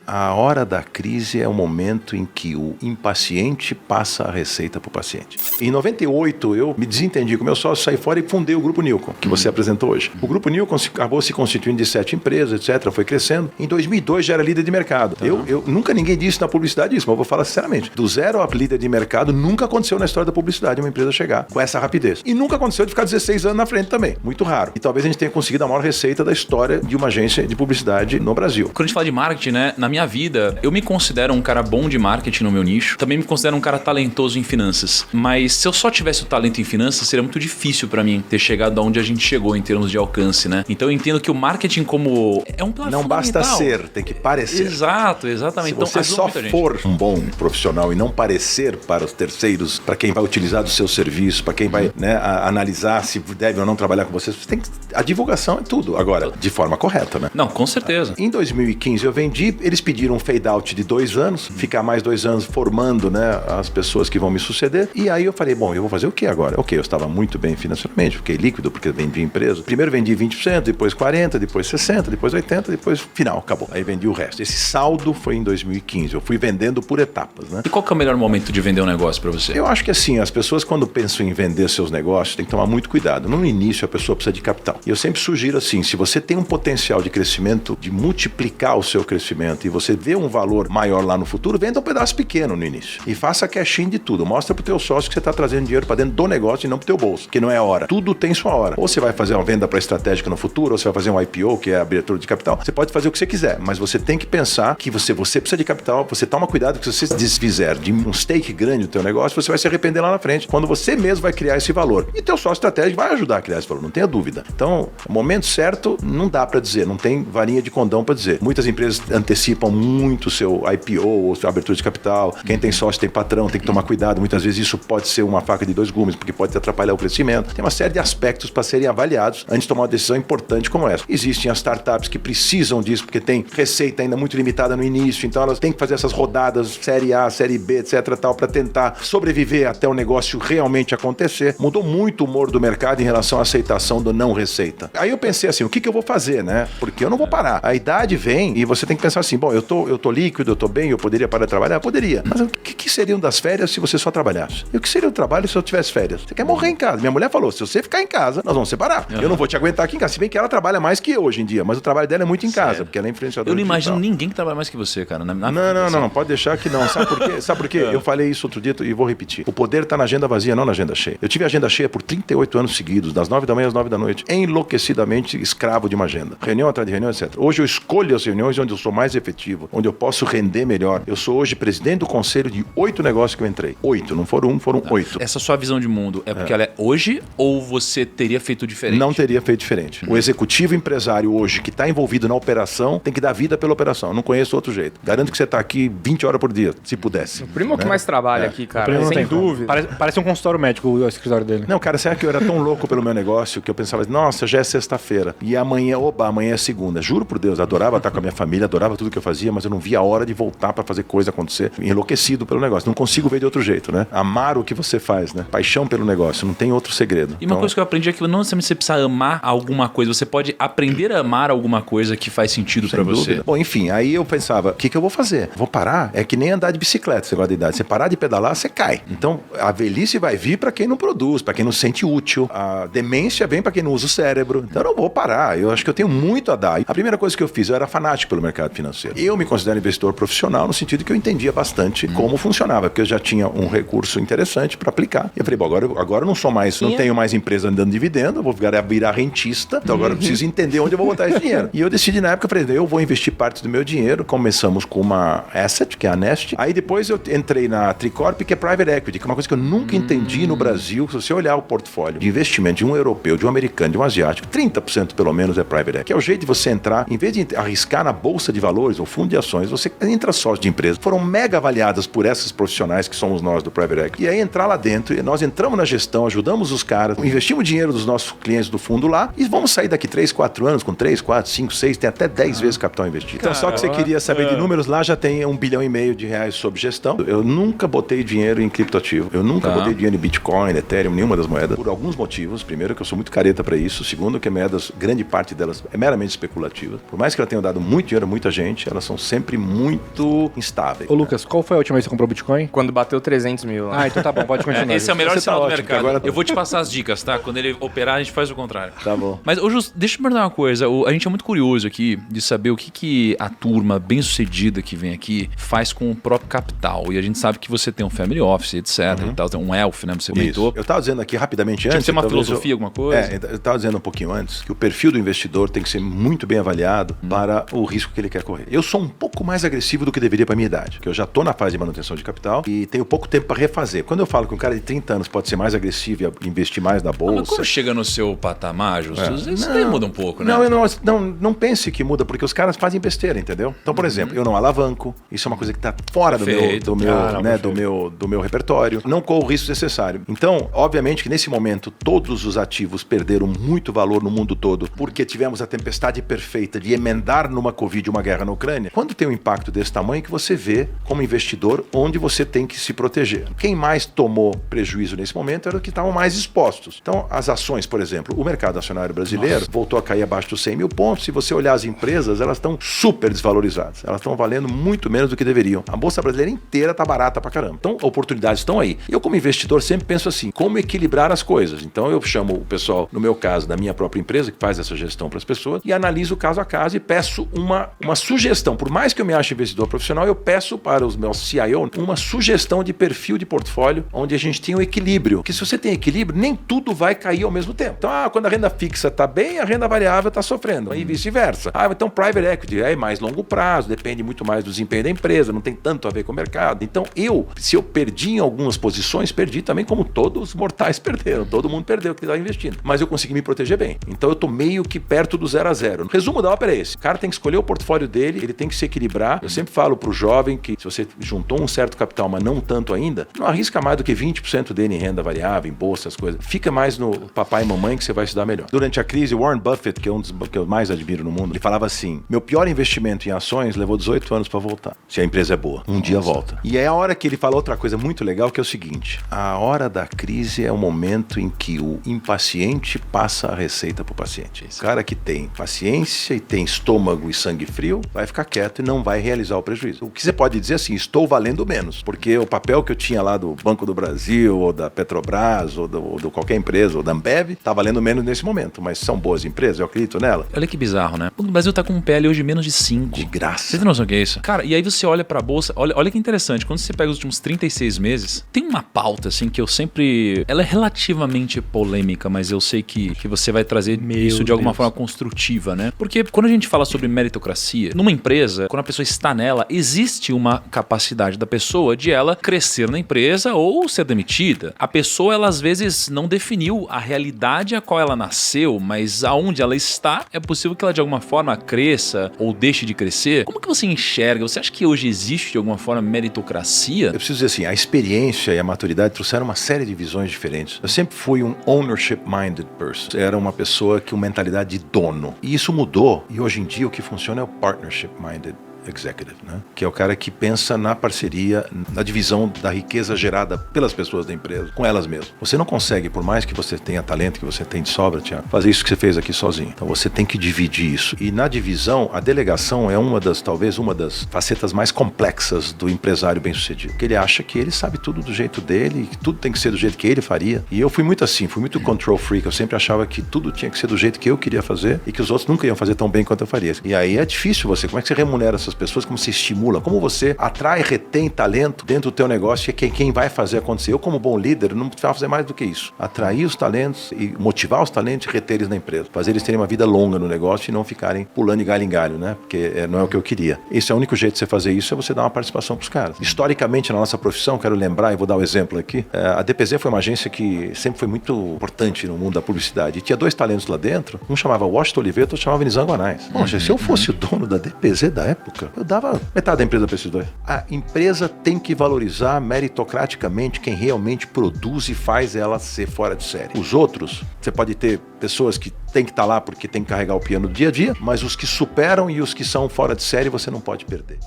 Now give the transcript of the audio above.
A hora da crise é o momento em que o impaciente passa a receita para o paciente. Em 98, eu me desentendi com meu sócio, saí fora e fundei o Grupo Nilcon, que você apresentou hoje. O Grupo Nilcon acabou se constituindo de 7 empresas, etc., foi crescendo. Em 2002 já era líder de mercado. Eu nunca ninguém disse na publicidade isso, mas eu vou falar sinceramente. Do zero a líder de mercado, nunca aconteceu na história da publicidade uma empresa chegar com essa rapidez. E nunca aconteceu de ficar 16 anos na frente também. Muito raro. E talvez a gente tenha conseguido a maior receita da história de uma agência de publicidade no Brasil. Quando a gente fala de marketing, né? Na minha vida, eu me considero um cara bom de marketing no meu nicho. Também me considero um cara talentoso em finanças. Mas se eu só tivesse o talento em finanças, seria muito difícil pra mim ter chegado aonde a gente chegou em termos de alcance, né? Então eu entendo que o marketing como é um pilar não basta ser, tem que parecer. Exato, exatamente. Se você só for um bom profissional e não parecer para os terceiros, para quem vai utilizar do seu serviço, para quem vai analisar se deve ou não trabalhar com você, tem que... a divulgação é tudo. Agora, de forma correta, né? Não, com certeza. Em 2015 eu vendi, eles pediram um fade-out de 2 anos, ficar mais 2 anos formando, né, as pessoas que vão me suceder. E aí eu falei, bom, eu vou fazer o que agora? Ok, eu estava muito bem financeiramente, fiquei líquido porque vendi empresa. Primeiro vendi 20%, depois 40%, depois 60%, depois 80%, depois final, acabou. Aí vendi o resto. Esse saldo foi em 2015. Eu fui vendendo por etapas, né? E qual que é o melhor momento de vender um negócio para você? Eu acho que assim, as pessoas quando pensam em vender seus negócios, tem que tomar muito cuidado. No início a pessoa precisa de capital. E eu sempre sugiro assim, se você tem um potencial de crescimento, de multiplicar o seu crescimento e você vê um valor maior lá no futuro, venda um pedaço pequeno no início. E faça cash-in de tudo. Mostra pro teu sócio que você está trazendo dinheiro para dentro do negócio e não pro teu bolso, que não é a hora. Tudo tem sua hora. Ou você vai fazer uma venda para estratégica no futuro, ou você vai fazer um IPO, que é abertura de capital. Você pode fazer o que você quiser, mas você tem que pensar que você precisa de capital, você toma cuidado que se você se desfizer de um stake grande no teu negócio, você vai se arrepender lá na frente, quando você mesmo vai criar esse valor. E teu sócio estratégico vai ajudar a criar esse valor, não tenha dúvida. Então, o momento certo não dá para dizer, não tem varinha de condão para dizer. Muitas empresas antecipam muito o seu IPO ou sua abertura de capital. Quem tem sócio tem patrão, tem que tomar cuidado. Muitas vezes isso pode ser uma faca de 2 gumes, porque pode atrapalhar o crescimento. Tem uma série de aspectos para serem avaliados antes de tomar uma decisão importante como essa. Existem as startups que precisam disso, porque tem receita ainda muito limitada no início, então elas têm que fazer essas rodadas série A, série B, etc, tal, para tentar sobreviver até o negócio realmente acontecer. Mudou muito o humor do mercado em relação à aceitação do não receita. Aí eu pensei assim, o que eu vou fazer, né? Porque eu não vou parar. A idade vem e você tem que pensar assim, bom, eu tô líquido, eu tô bem, eu poderia parar de trabalhar? Poderia. Mas o que seriam das férias se você só trabalhasse? E o que seria o trabalho se eu tivesse férias? Você quer morrer em casa. Minha mulher falou, se você ficar em casa, nós vamos separar. Eu não vou te aguentar aqui em casa. Se bem que ela trabalha mais que eu hoje em dia, mas o trabalho dela é muito em casa, porque ela é influenciadora. Eu não imagino digital. ninguém que trabalha mais que você, cara. Não, pode deixar que não. Sabe por quê? Sabe por quê? Eu falei isso outro dia e vou repetir. O poder tá na agenda vazia, não na agenda cheia. Eu tive agenda cheia por 38 anos seguidos, das 9 da manhã às 9 da noite, enlouquecidamente escravo de uma agenda. Reunião atrás de reunião, etc. Hoje eu escolho as reuniões onde eu sou mais efetivo, onde eu posso render melhor. Eu sou hoje presidente do conselho de 8 negócios que eu entrei. 8, não foram 1, foram 8. Essa sua visão de mundo é porque ela é hoje ou você teria feito diferente? Não teria feito diferente. O executivo empresário hoje que está envolvido na operação tem que dar vida pela operação. Eu não conheço outro jeito. Garanto que você está aqui 20 horas por dia, se pudesse. O primo é o que mais trabalha aqui, cara. Sem dúvida. Parece um consultório médico o escritório dele. Não, cara, será que eu era tão louco pelo meu negócio que eu pensava, nossa, já é sexta-feira. E amanhã, amanhã é segunda. Juro por Deus, adorava estar com a minha família, adorava tudo que eu fazia, mas eu não via a hora de voltar para fazer coisa acontecer. Enlouquecido pelo negócio. Não consigo ver de outro jeito, né? Amar o que você faz, né? Paixão pelo negócio, não tem outro segredo. E uma coisa que eu aprendi é que não necessariamente você precisa amar alguma coisa, você pode aprender a amar alguma coisa que faz sentido para você. Bom, enfim, aí eu pensava, o que eu vou fazer? Vou parar? É que nem andar de bicicleta, você gosta de idade. Você parar de pedalar, você cai. Então, a velhice vai vir para quem não produz, para quem não se sente útil. A demência vem para quem não usa o cérebro. Então, eu não vou parar. Eu acho que eu tenho muito a dar. A primeira coisa que eu fiz, eu era fanático pelo mercado financeiro. Eu me considero investidor profissional no sentido que eu entendia bastante como funcionava, porque eu já tinha um recurso interessante para aplicar. E eu falei, bom, agora eu não sou mais, não tenho mais empresa dando dividendo, eu vou virar rentista, então agora eu preciso entender onde eu vou botar esse dinheiro. E eu decidi na época, falei, eu vou investir parte do meu dinheiro. Começamos com uma asset, que é a Nest. Aí depois eu entrei na Tricorp, que é private equity, que é uma coisa que eu nunca entendi no Brasil. Se você olhar o portfólio de investimento de um europeu, de um americano, de um asiático, 30% pelo menos é private equity. Que é o jeito de você entrar, em vez de arriscar na bolsa de valores ou fundo de ações, você entra sócio de empresas. Foram mega avaliadas por essas profissionais que somos nós do private equity. E aí entrar lá dentro, nós entramos na gestão, ajudamos os caras, investimos dinheiro dos nossos clientes do fundo lá e vamos sair daqui 3, 4 anos com 3, 4, 5, 6, tem até 10 vezes capital investido. Então, só que você queria saber de números, lá já tem 1,5 bilhão de reais sob gestão. Eu nunca botei dinheiro em criptoativo. Eu nunca botei dinheiro em Bitcoin, Ethereum, nenhuma das moedas. Por alguns motivos. Primeiro, que eu sou muito careta para isso. isso. Segundo, que grande parte delas é meramente especulativa. Por mais que ela tenha dado muito dinheiro a muita gente, elas são sempre muito instáveis. Ô, Lucas, qual foi a última vez que você comprou Bitcoin? Quando bateu 300 mil lá. Ah, então tá bom, pode continuar. Esse é o melhor sinal do mercado. Agora... Eu vou te passar as dicas, tá? Quando ele operar, a gente faz o contrário. Tá bom. Mas, deixa eu me perguntar uma coisa. A gente é muito curioso aqui de saber o que a turma bem-sucedida que vem aqui faz com o próprio capital. E a gente sabe que você tem um family office, etc. E tal, tem um elf, né? Você comentou. Eu estava dizendo aqui rapidamente antes... Tinha que ser uma filosofia, alguma coisa? Eu estava dizendo um pouquinho antes que o perfil do investidor tem que ser muito bem avaliado para o risco que ele quer correr. Eu sou um pouco mais agressivo do que deveria para minha idade, porque eu já estou na fase de manutenção de capital e tenho pouco tempo para refazer. Quando eu falo que um cara de 30 anos pode ser mais agressivo e investir mais na bolsa... Mas quando chega no seu patamar, Justo, isso daí muda um pouco, né? Não pense que muda, porque os caras fazem besteira, entendeu? Então, por exemplo, eu não alavanco, isso é uma coisa que está fora do meu repertório, não corro o risco necessário. Então, obviamente que nesse momento todos os ativos perderam muito valor no mundo todo, porque tivemos a tempestade perfeita de emendar numa Covid uma guerra na Ucrânia. Quando tem um impacto desse tamanho que você vê como investidor onde você tem que se proteger. Quem mais tomou prejuízo nesse momento era os que estavam mais expostos. Então, as ações, por exemplo, o mercado acionário brasileiro voltou a cair abaixo dos 100 mil pontos. Se você olhar as empresas, elas estão super desvalorizadas. Elas estão valendo muito menos do que deveriam. A bolsa brasileira inteira está barata pra caramba. Então, oportunidades estão aí. Eu, como investidor, sempre penso assim, como equilibrar as coisas. Então, eu chamo o pessoal, no meu caso, da minha própria empresa, que faz essa gestão para as pessoas, e analiso caso a caso e peço uma sugestão. Por mais que eu me ache investidor profissional, eu peço para os meus CIO uma sugestão de perfil de portfólio, onde a gente tem um equilíbrio. Porque se você tem equilíbrio, nem tudo vai cair ao mesmo tempo. Então, quando a renda fixa está bem, a renda variável está sofrendo. E vice-versa. Então, private equity é mais longo prazo, depende muito mais do desempenho da empresa, não tem tanto a ver com o mercado. Então, se eu perdi em algumas posições, perdi também como todos os mortais perderam. Todo mundo perdeu que estava investindo. Mas eu consegui me proteger bem. Então, eu tô meio que perto do 0 a 0. O resumo da ópera é esse. O cara tem que escolher o portfólio dele, ele tem que se equilibrar. Eu sempre falo pro jovem que se você juntou um certo capital, mas não tanto ainda, não arrisca mais do que 20% dele em renda variável, em bolsa, essas coisas. Fica mais no papai e mamãe que você vai se dar melhor. Durante a crise, Warren Buffett, que é um dos que eu mais admiro no mundo, ele falava assim, meu pior investimento em ações levou 18 anos para voltar. Se a empresa é boa, um dia volta. E é a hora que ele fala outra coisa muito legal, que é o seguinte, a hora da crise é o momento em que o impaciente passa a receita pro paciente. O cara que tem paciência e tem estômago e sangue frio, vai ficar quieto e não vai realizar o prejuízo. O que você pode dizer assim, estou valendo menos, porque o papel que eu tinha lá do Banco do Brasil, ou da Petrobras, ou do qualquer empresa, ou da Ambev, tá valendo menos nesse momento, mas são boas empresas, eu acredito nela. Olha que bizarro, né? O Brasil tá com um PL hoje menos de 5. De graça. Você tem noção do que é isso? Cara, e aí você olha pra bolsa, olha que interessante, quando você pega os últimos 36 meses, tem uma pauta, assim, que eu sempre... Ela é relativamente polêmica, mas eu sei que você vai trazer isso de alguma forma construtiva, né? Porque quando a gente fala sobre meritocracia, numa empresa, quando a pessoa está nela, existe uma capacidade da pessoa de ela crescer na empresa ou ser demitida. A pessoa, ela às vezes não definiu a realidade a qual ela nasceu, mas aonde ela está, é possível que ela de alguma forma cresça ou deixe de crescer. Como que você enxerga? Você acha que hoje existe de alguma forma meritocracia? Eu preciso dizer assim, a experiência e a maturidade trouxeram uma série de visões diferentes. Eu sempre fui um ownership-minded person. Era uma pessoa com mentalidade de dono. E isso mudou. E hoje em dia o que funciona é o partnership-minded executive, né? Que é o cara que pensa na parceria, na divisão da riqueza gerada pelas pessoas da empresa, com elas mesmas. Você não consegue, por mais que você tenha talento, que você tem de sobra, Thiago, fazer isso que você fez aqui sozinho. Então você tem que dividir isso. E na divisão, a delegação é talvez uma das facetas mais complexas do empresário bem-sucedido. Porque ele acha que ele sabe tudo do jeito dele, que tudo tem que ser do jeito que ele faria. E eu fui muito assim, fui muito control freak. Eu sempre achava que tudo tinha que ser do jeito que eu queria fazer e que os outros nunca iam fazer tão bem quanto eu faria. E aí é difícil como é que você remunera essas pessoas, como você estimula, como você atrai e retém talento dentro do teu negócio, que é quem vai fazer acontecer. Eu, como bom líder, não precisava fazer mais do que isso. Atrair os talentos e motivar os talentos e reter eles na empresa. Fazer eles terem uma vida longa no negócio e não ficarem pulando de galho em galho, né? Porque não é o que eu queria. Esse é o único jeito de você fazer isso, é você dar uma participação para os caras. Historicamente, na nossa profissão, quero lembrar, e vou dar um exemplo aqui, a DPZ foi uma agência que sempre foi muito importante no mundo da publicidade. E tinha 2 talentos lá dentro, um chamava Washington Oliveira, outro chamava Nizam Guanais. Poxa, se eu fosse o dono da DPZ da época, eu dava metade da empresa para esses 2. A empresa tem que valorizar meritocraticamente quem realmente produz e faz ela ser fora de série. Os outros, você pode ter pessoas que tem que estar lá porque tem que carregar o piano do dia a dia, mas os que superam e os que são fora de série você não pode perder.